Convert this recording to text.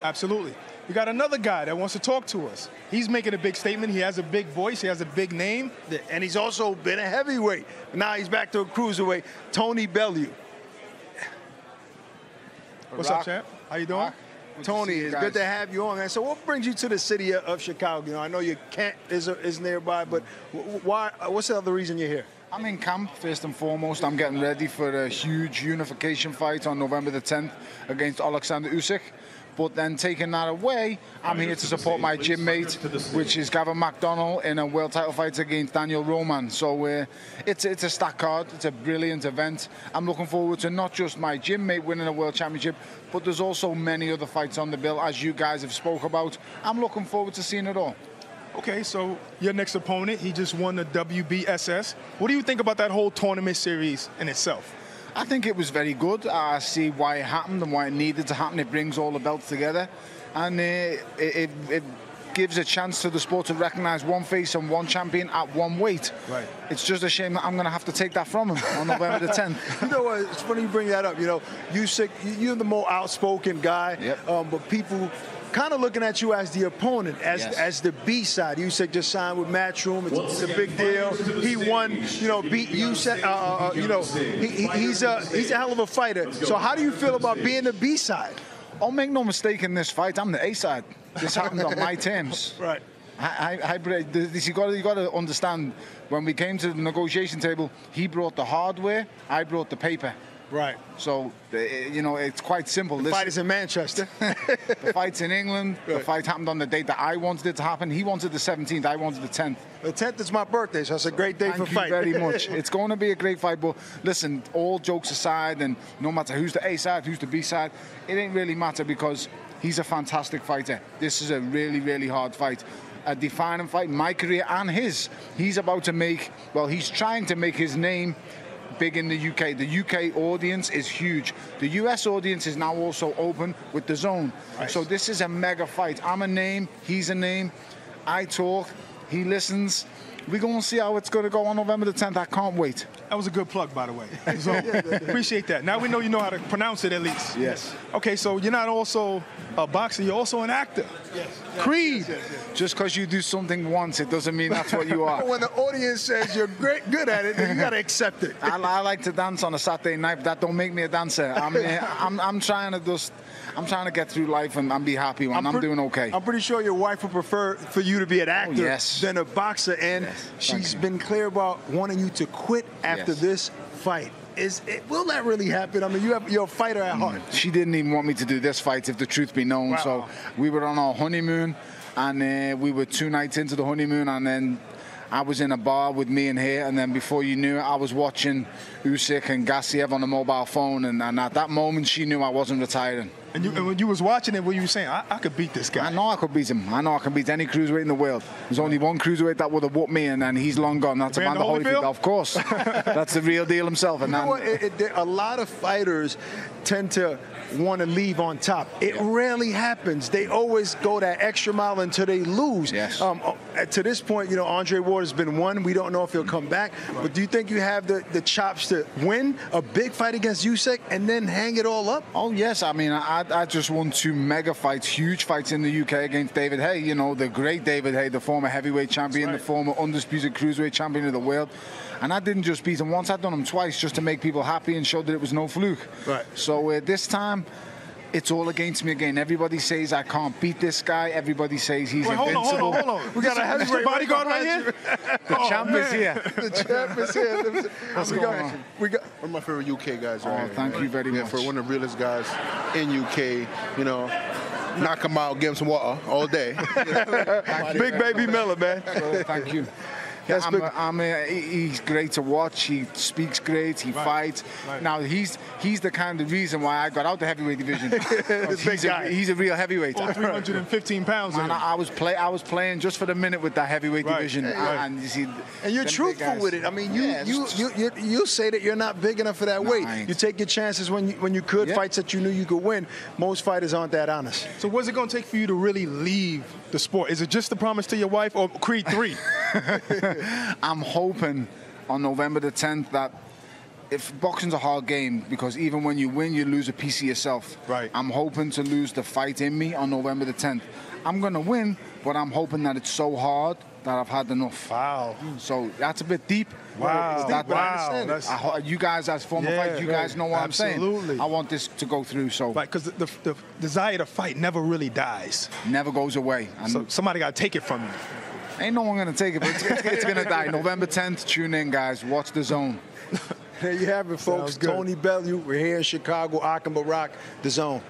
Absolutely. We got another guy that wants to talk to us. He's making a big statement. He has a big voice. He has a big name. And he's also been a heavyweight. Now he's back to a cruiserweight. Tony Bellew. What's up, champ? How you doing? Tony, it's good to have you on, man. So what brings you to the city of Chicago? You know, I know your camp is nearby, but why? What's the other reason you're here? I'm in camp, first and foremost. I'm getting ready for a huge unification fight on November the 10th against Alexander Usyk. But then taking that away, I'm here to support my gym mate, which is Gavin McDonnell, in a world title fight against Daniel Roman. So it's a stacked card. It's a brilliant event. I'm looking forward to not just my gym mate winning a world championship, but there's also many other fights on the bill, as you guys have spoke about. I'm looking forward to seeing it all. Okay, so your next opponent, he just won the WBSS. What do you think about that whole tournament series in itself? I think it was very good. I see why it happened and why it needed to happen. It brings all the belts together, and it gives a chance to the sport to recognise one face and one champion at one weight. Right. It's just a shame that I'm going to have to take that from him on November the 10th. You know what? It's funny you bring that up. You know, you're the more outspoken guy, yep. But people kind of looking at you as the opponent, as the B side. Usyk just signed with Matchroom. It's a big deal. He won, beat Usyk. He's a hell of a fighter. So how do you feel about being the B side? Oh, make no mistake, in this fight, I'm the A side. This happened on my terms. Right. You got to understand, when we came to the negotiation table, he brought the hardware, I brought the paper. Right. So, it's quite simple. The fight is in Manchester. The fight's in England. Right. The fight happened on the date that I wanted it to happen. He wanted the 17th. I wanted the 10th. The 10th is my birthday, so it's a great day for fight. Thank you very much. It's going to be a great fight. But listen, all jokes aside, and no matter who's the A side, who's the B side, it ain't really matter, because he's a fantastic fighter. This is a really, really hard fight. A defining fight in my career and his. He's about to he's trying to make his name big in the UK. The UK audience is huge. The US audience is now also open with Dazn. Nice. So this is a mega fight. I'm a name, he's a name. I talk, he listens. We're going to see how it's going to go on November the 10th. I can't wait. That was a good plug, by the way. So appreciate that. Now we know you know how to pronounce it, at least. Yes. Okay, so you're not also a boxer, you're also an actor. Yes. Creed. Yes. Just because you do something once, it doesn't mean that's what you are. When the audience says you're good at it, then you got to accept it. I like to dance on a Saturday night, but that don't make me a dancer. I'm trying to get through life and be happy when I'm doing okay. I'm pretty sure your wife would prefer for you to be an actor than a boxer, and she's been clear about wanting you to quit after this fight. Will that really happen? I mean, you're a fighter at heart. She didn't even want me to do this fight, if the truth be known. Wow. So we were on our honeymoon, and we were 2 nights into the honeymoon, and then I was in a bar with me and her, and then before you knew it, I was watching Usyk and Gassiev on the mobile phone, and at that moment, she knew I wasn't retiring. And when you was watching it, what you were saying, I could beat this guy. I know I could beat him. I know I can beat any cruiserweight in the world. There's only one cruiserweight that would have whooped me, and he's long gone. That's Amanda Holyfield. Of course. That's the real deal himself. And a lot of fighters tend to want to leave on top. It rarely happens. They always go that extra mile until they lose. Yes. To this point, Andre Ward has been won. We don't know if he'll come back. Right. But do you think you have the chops to win a big fight against Usyk and then hang it all up? Oh, yes. I mean, I just won 2 mega fights, huge fights in the UK against David Haye. The great David Haye, the former heavyweight champion, the former undisputed cruiserweight champion of the world. And I didn't just beat him once, I'd done him twice just to make people happy and show that it was no fluke. Right. So this time, it's all against me again. Everybody says I can't beat this guy. Everybody says he's invincible. Hold on. We got a heavyweight bodyguard right here? The champ is here. The champ is here. What's going on? One of my favorite UK guys right here. Thank you very much. For one of the realest guys in UK, knock him out, give him some water all day. Big baby Miller, man. So, thank you. He's great to watch. He speaks great. He fights. Right. Now he's the kind of reason why I got out the heavyweight division. He's a real heavyweight. 315 pounds. And I was playing just for the minute with that heavyweight division. And you see, and you're truthful with it. I mean, you say that you're not big enough for that weight. You take your chances when you could fights that you knew you could win. Most fighters aren't that honest. So what's it going to take for you to really leave the sport? Is it just the promise to your wife or Creed 3? I'm hoping on November the 10th that if boxing's a hard game, because even when you win, you lose a piece of yourself. Right. I'm hoping to lose the fight in me on November the 10th. I'm going to win, but I'm hoping that it's so hard that I've had enough. Wow. So that's a bit deep. Wow. Wow. You guys, as former fighters, you guys know what I'm saying. Absolutely. I want this to go through. So. Right, because the desire to fight never really dies. Never goes away. And so somebody got to take it from you. Ain't no one going to take it, but it's going to die. November 10th, tune in, guys. Watch Dazn. There you have it, folks. Tony Bellew. We're here in Chicago, Aachen Barak, Dazn.